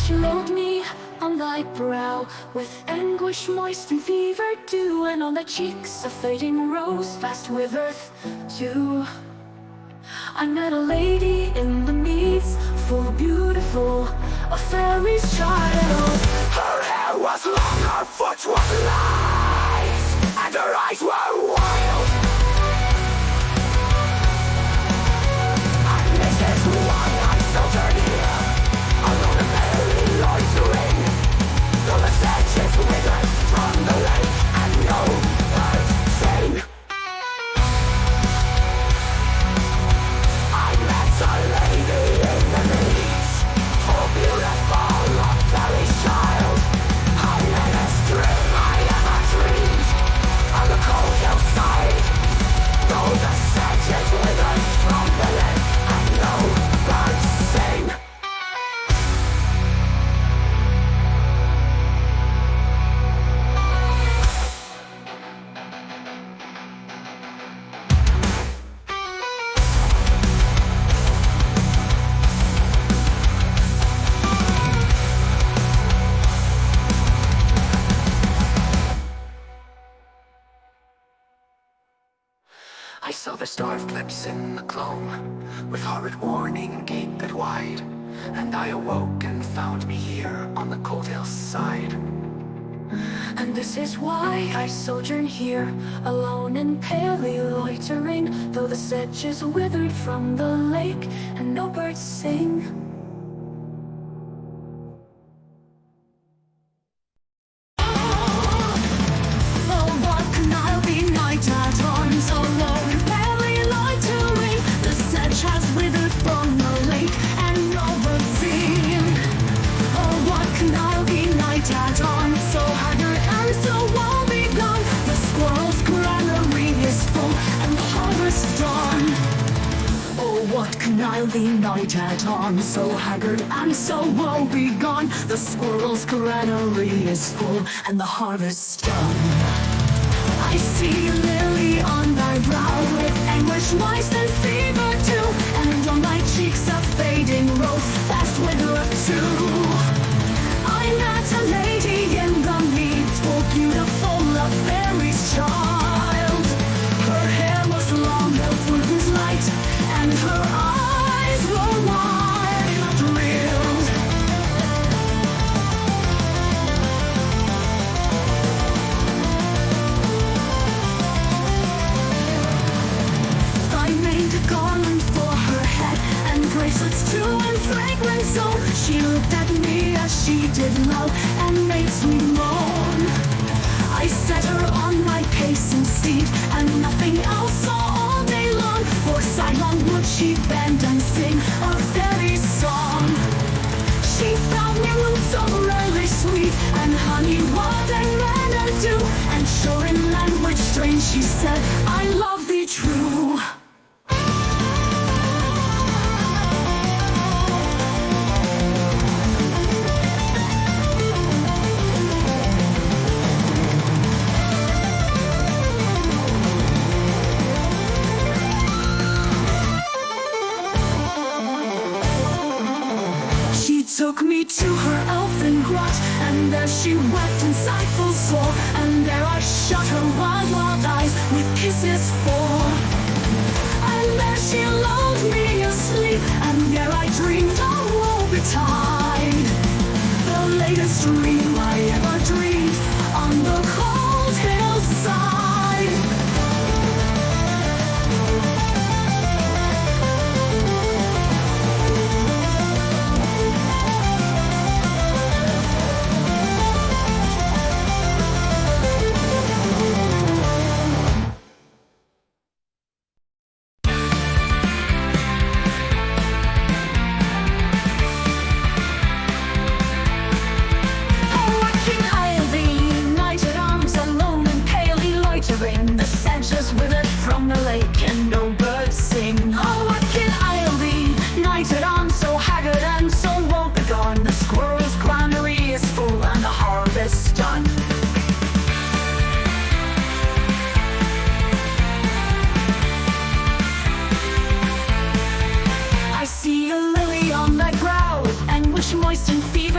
she rolled me on thy brow with anguish moist and fever dew, and on thy cheeks a fading rose fast withereth too. I met a lady in the meads, full beautiful, a fairy's child. Her hair was long, her foot was light, and her eyes were wild. And this is why I sojourn here, alone and barely loitering, though the sedges withered from the lake, and no birds sing. I met a lady in the meads, full beautiful, a fairy's child. I met a dream I ever dreamed, on the cold hillside, though the sedges withered from the lake, and no birds sing. I saw the starved lips in the gloam, with horrid warning gaped wide, and I awoke and found me here on the cold hillside. And this is why I sojourn here, alone and palely loitering, though the sedges withered from the lake, and no birds sing. I'll be night at dawn, so haggard and so woe-begone. The squirrel's granary is full, and the harvest done. I see a lily on thy brow, with anguish, moist, and fever too, and on thy cheeks a fading rose, fast withereth too. I met a lady in the meads, full beautiful, a fairy's child. Her hair was long, her foot was light, and her eyes were wide drilled. I made a garland for her head, and bracelets too, and fragrant so. She looked at me as she did love, and makes me moan. I set her on my pacing steed, and nothing else saw all day long, for sidelong would she bend and sing a fairy song. She found me roots of really sweet, and honey, wild and red and dew, and sure in language strange she said, I love thee true. Took me to her elfin grot, and there she wept in sighful sore, and there I shut her wild, wild eyes with kisses for. And there she lulled me asleep, and there I dreamed of woe betide, the latest dream I ever dreamed on the cold hillside.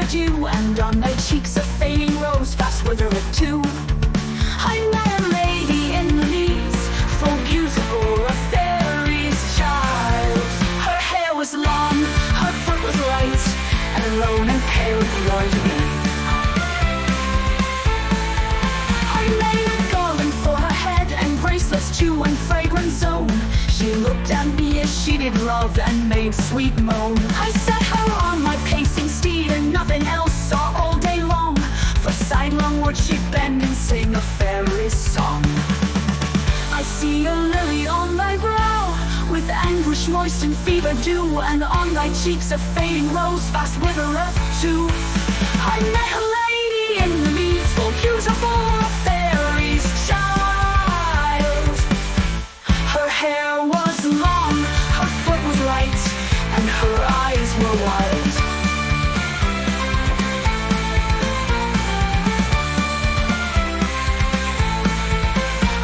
dew, and on their cheeks a fading rose fast withered too. I met a lady in the leaves, full beautiful, a fairy's child. Her hair was long, her foot was light, and alone and pale glowed me. I made a garland for her head, and bracelets too, and fragrant zone. She looked at me as she did love, and made sweet moan. I set her on my pacing steed, and nothing else saw all day long. For sidelong would she bend and sing a fairy song. I see a lily on thy brow, with anguish moist and fever dew, and on thy cheeks a fading rose fast withereth too. I met a lady in the meads, full beautiful, a fairy's child. Her hair was long, her foot was light, and her eyes were wild.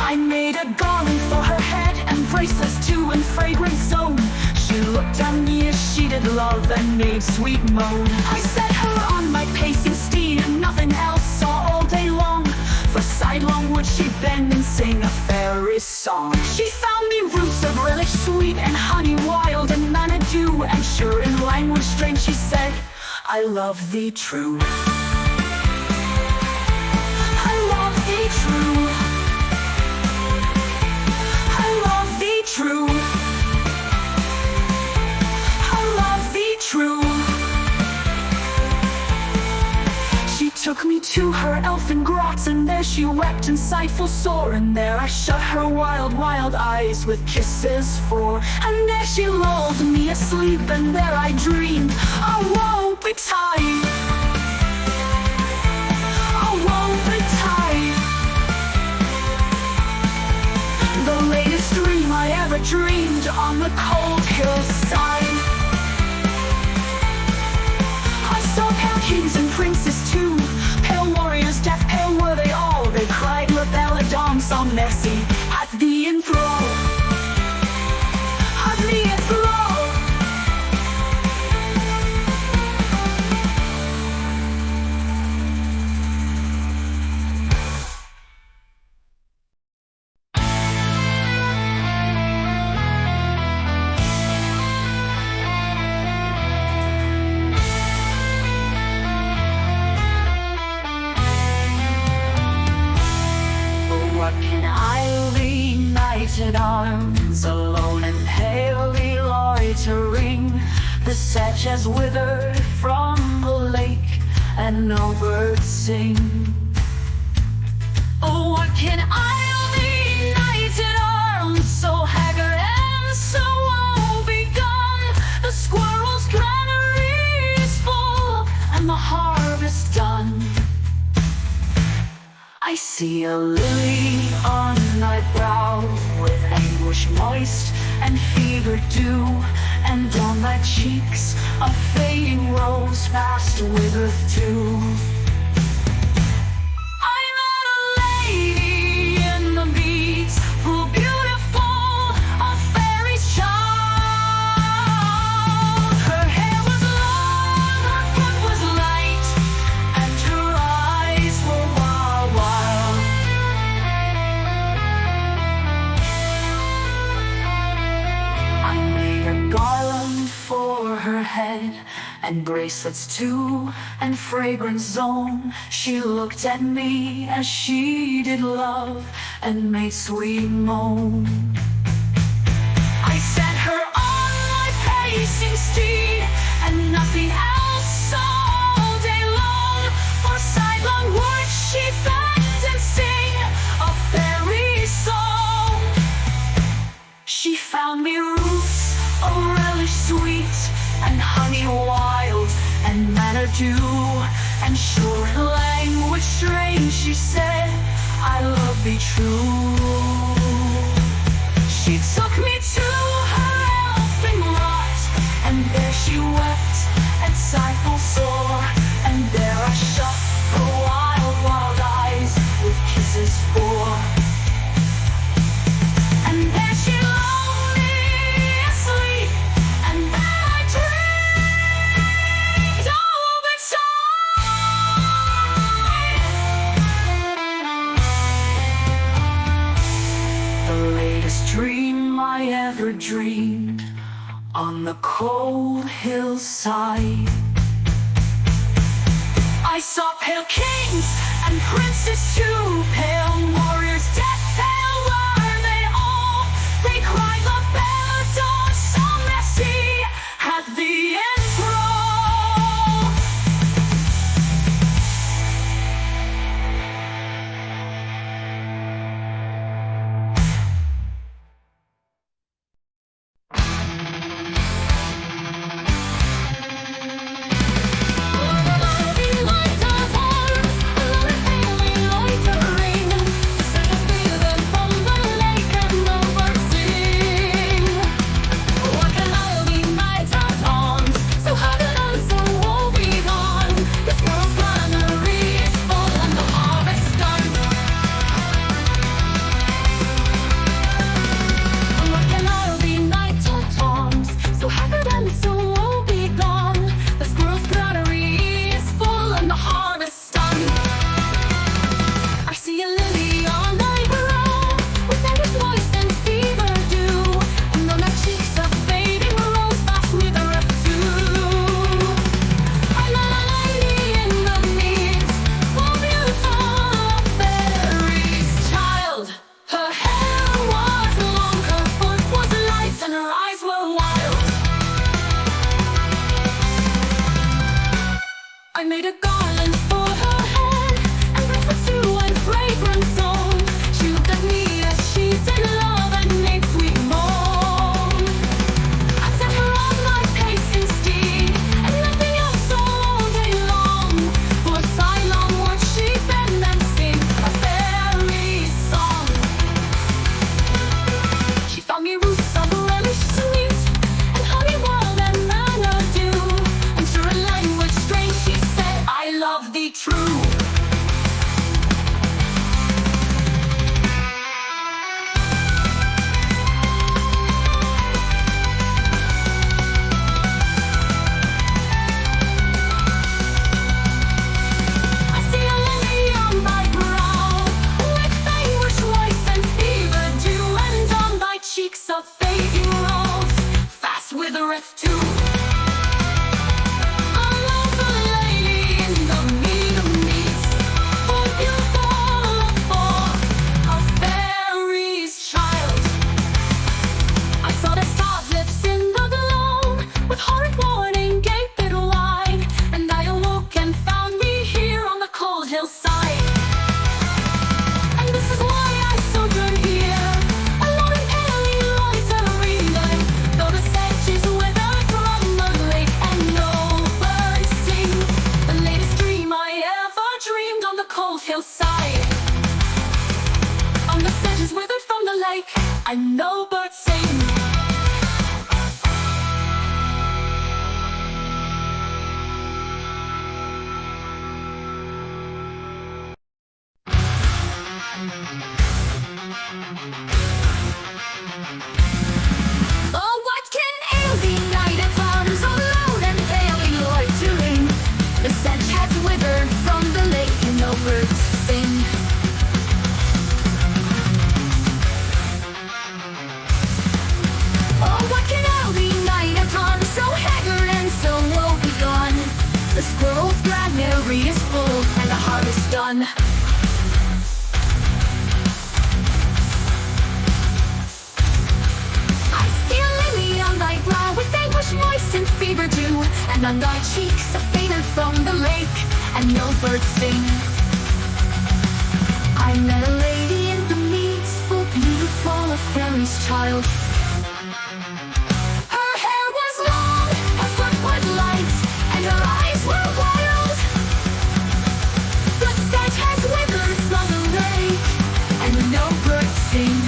I made a garland for her head, and bracelets too, and fragrant zone. She looked at me as she did love, and made sweet moan. I set her on my pacing steed, and nothing else saw all day long. For sidelong would she bend and sing a fairy song. She found me roots of relish sweet, and honey wild, and manna dew, and sure in language strange she said, I love thee true. I love thee true. I love thee true. I love thee true. She took me to her elfin grot, and there she wept and sighed full sore. And there I shut her wild, wild eyes with kisses for. And there she lulled me asleep, and there I dreamed, oh woe betide, oh woe betide. The latest dream I ever dreamed on the cold hillside. I saw pale kings and princes too, pale warriors, death pale were they all. They cried La Belle sans Merci, at thee enthrall, at thee enthrall. What can I lean knighted arms, alone and palely loitering? The sedge has withered from the lake, and no birds sing. Oh, what can I lean knighted arms, so haggard and so woe-begone? The squirrel's granary is full, and the harvest done. I see a lily on thy brow, with anguish moist and fever dew, and on thy cheeks a fading rose fast withereth too. I met a lady in the meads, full beautiful, a fairy's child. Her hair was long, her foot was light, and her eyes were wild, wild. I made a garland for her head, and bracelets too, and fragrant zone. She looked at me as she did love, and made sweet moan. I set her on my pacing steed, and nothing else saw all day long. For sidelong would she bend and sing a fairy song. She found me roots of relish sweet, and honey wild, and manna dew, and sure in language strange she said, I love thee true. She took me to her elfin grot, and there she wept and sighed full sore. And there I shut her wild, wild eyes with kisses for. And there she lulled me asleep, and then I dreamed all the time. a cold hillside. I saw pale kings and princes too, pale warriors, death pale were they all. They cried la belle dame, so Merci at the enthrall. I made a garland for her head, and breakfast too, and fragrant song. She looked at me as she did love and made sweet moan. I set her on my pacing steed, and nothing else all day long. For a sidelong would she bend and sing a fairy song. She found me roots of relish sweet, and honey wild and manna dew, and through a language strange she said, I love thee true. I see a lily on thy brow, with anguish voice and fever dew, and on thy cheeks a fading rose, fast withereth too. Hillside, on the sedges withered from the lake, I know birds sing. Oh, what can ail thee, night at arms, so loud and paling loitering? The sedge has withered from the lake, and no birds sing. Oh, what can ail thee, night at arms, so haggard and so woe begone? The squirrel's granary is full, and the harvest done. I see a lily on thy brow, with anguish moist and fever dew, and on thy cheeks a faded from the lake, and no birds sing. I met a lady in the meads, full beautiful, a fairy's child. Her hair was long, her foot was light, and her eyes were wild. The sedge has withered from the lake, and no birds sing.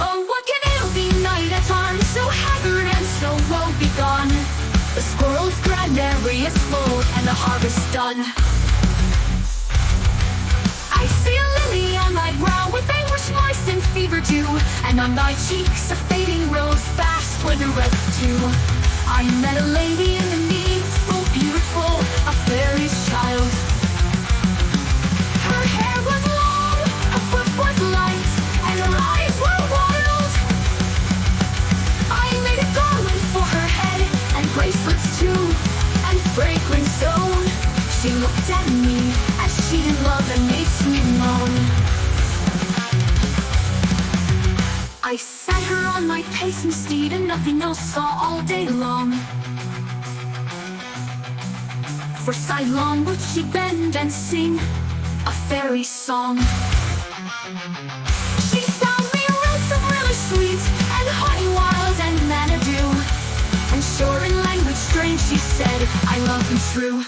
Oh, what can ail thee, night at arms, so haggard and so woe begone? The squirrel's granary is full, and the harvest done. I see a lily on thy brow, with anguish moist and fever dew, and on thy cheeks a fading rose, fast withereth too. I met a lady in the meads, full beautiful, a fairy's child. Her hair was long, her foot was light, and her eyes were wild. get me, and she in love and makes me moan. I sat her on my pacing steed, and nothing else saw all day long. For sidelong would she bend and sing a fairy song. She found me roots of really sweet, and honey wild and Manadoo, and sure in language strange she said, I love you true.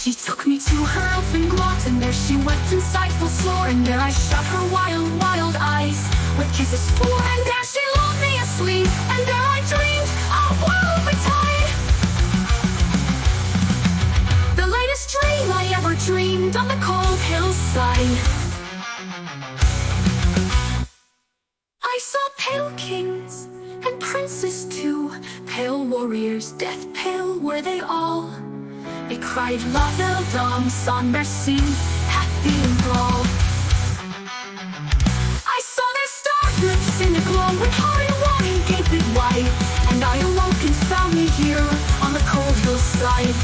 She took me to her elfin grot, and there she wept insightful sore, and there I shut her wild, wild eyes with kisses full, and there she lulled me asleep, and there I dreamed of world betide. The latest dream I ever dreamed on the cold hillside. I saw pale kings and princes too, pale warriors, death pale were they all. They cried La Belle Dame, sans Merci, happy enthrall. I saw their star groups in a glow, with heart and longing gaping wide, and I awoke and found me here on the cold hillside.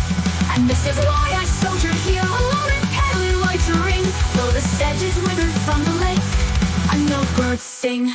And this is why I sojourn here, alone and palely loitering, though the sedge is withered from the lake, and no birds sing.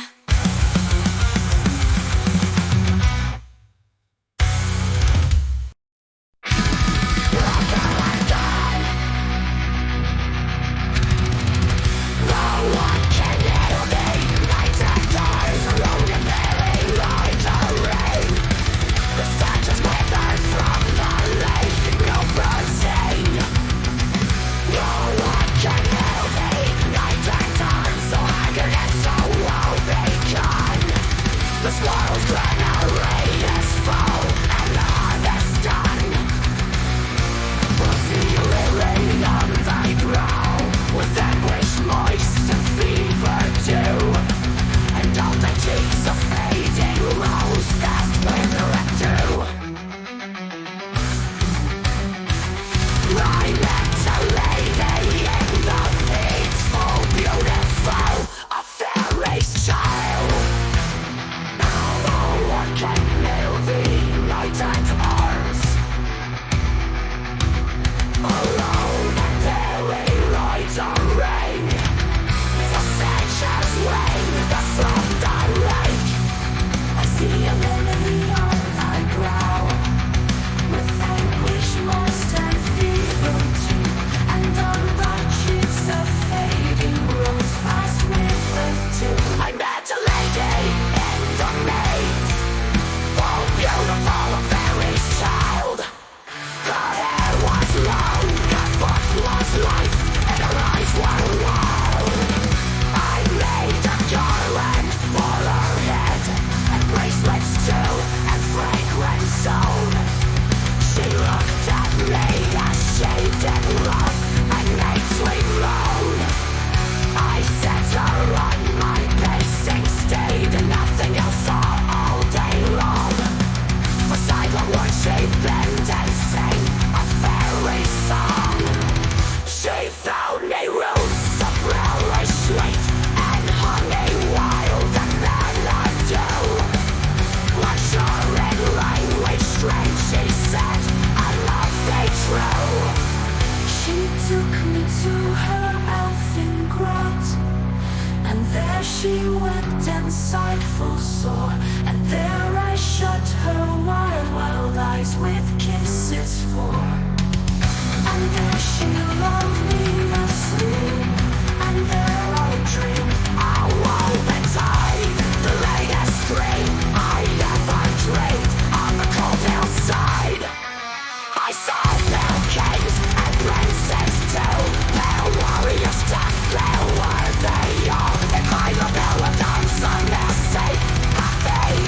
She wept and sighed full sore, and there I shut her wild, wild eyes with kisses for. And there she loved me asleep, and there I dreamed I wove and tied the latest dream I ever dreamed on the cold hillside. I saw pale kings and princes too, pale warriors, death pale were they all. By the Belle Dame, sans Merci, happy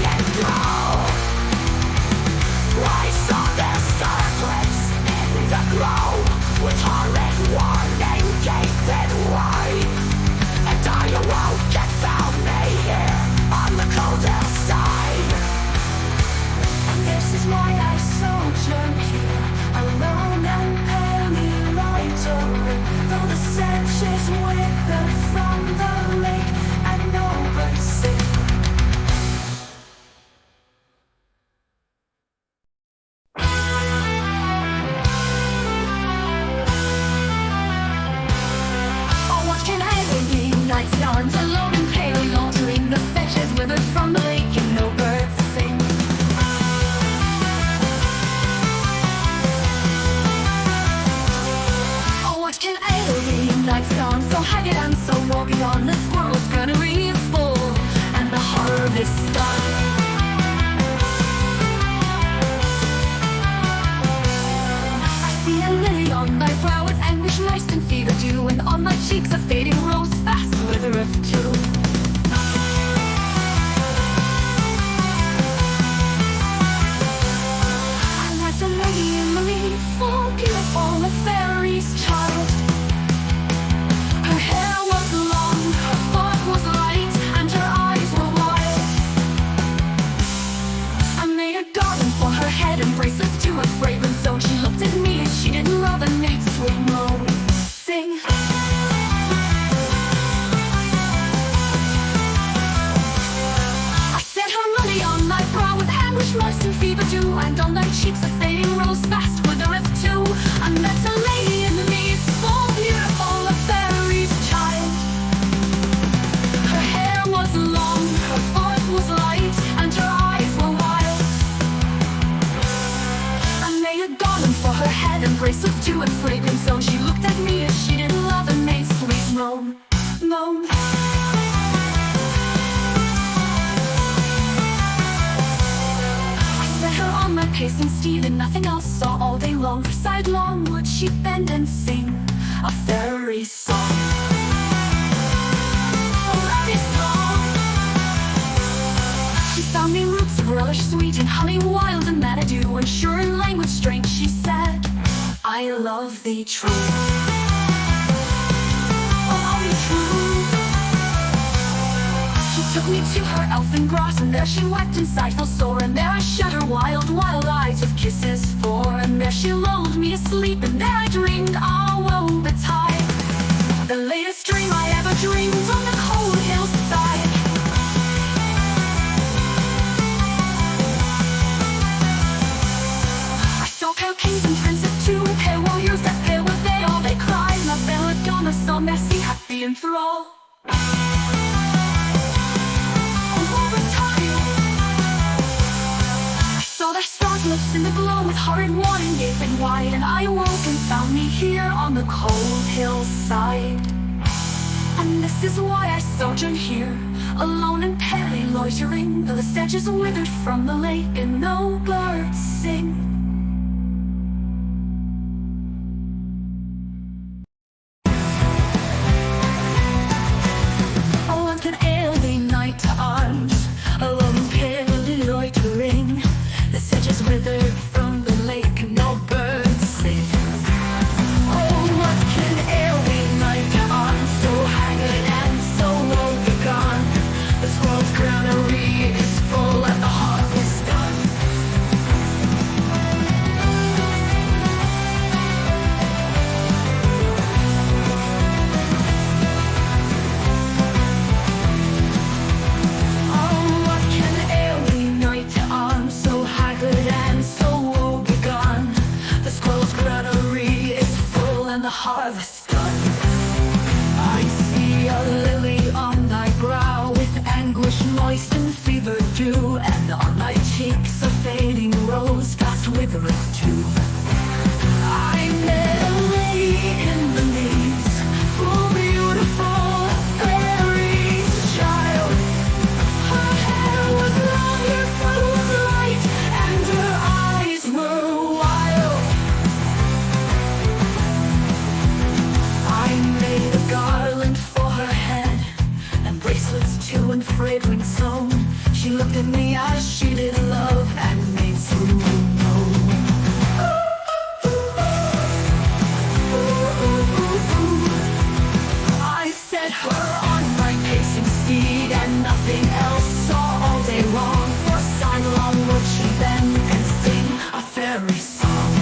moist and fever dew, and on their cheeks a fading rose fast withereth too. I met a lady in the meads, full beautiful, a fairy's child. Her hair was long, her foot was light, and her eyes were wild. I made a garland for her head and bracelets too, and fragrant so she looked at me as she did love and made sweet moan, moan. On my pacing steed and nothing else saw all day long, for sidelong would she bend and sing a fairy song. A fairy song. She found me roots of relish sweet and honey wild and manado, and sure in language strange she said, I love thee true. Oh, love thee true. She took me to her elfin gross, and there she wept in sighful sore, and there I shut her wild, wild eyes with kisses for, and there she lulled me to sleep, and there I dreamed, ah, woe betide, the latest dream I ever dreamed on the cold hillside. I saw pale kings and princes too, and pale warriors that pale were they all. They cried, La Belle, saw Merci, happy in thrall. Lips in the glow with horrid wine gaping wide, and I awoke and found me here on the cold hillside. And this is why I sojourn here, alone and palely loitering, though the sedge is withered from the lake and no birds sing. Oh, what can ail thee, knight to arms, alone and palely loitering? The sedge is withered from the lake and no birds sing. Oh, what can ail thee, knight to arms, so haggard and so woe-begone? The squirrel's granary is full and the harvest done. Oh, what can ail thee, knight to arms, so haggard and so woe-begone? The squirrel's granary is full and the harvest done. I see a lily on thy brow, with anguish moist and fever dew, and on thy cheeks a fading rose fast withereth too. I met a lady in the meads, full beautiful, a fairy's child. Her hair was long, her foot was light, and her eyes were wild. I made a garland for her head, and bracelets too, and fragrant sewn. She looked at me as she did love and made sweet moan. I set her on my pacing steed, and nothing else saw all day long, for sidelong would she bend and sing a fairy song.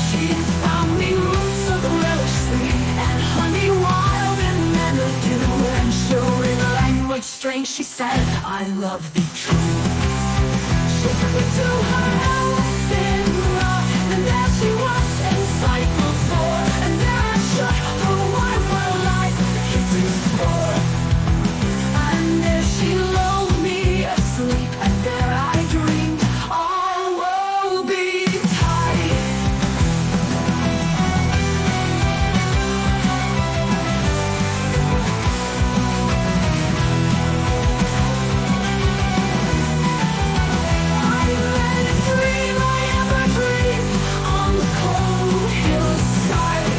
She found me roots of relish sweet, and honey wild and manado, and sure in language strange she said, I love thee true. She took me to her elfin rock, and there she was in sighful sore, and there I shut her wild, wild eyes with kisses for, and there she lulled me asleep, and there I dreamed, all woe betide. I read a dream I ever dreamed on the cold hillside.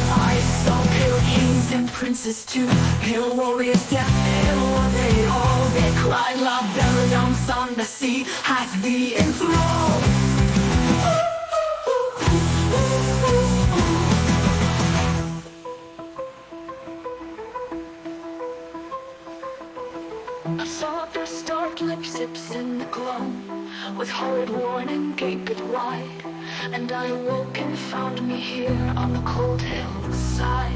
I saw pale kings and princes too, pale warriors deaf, pale were they all. They cried, La Belle, on the sea, hath thee enthralled. I saw their stark lips, hips in the glow, with horrid warning gaped wide, and I awoke and found me here on the cold hillside.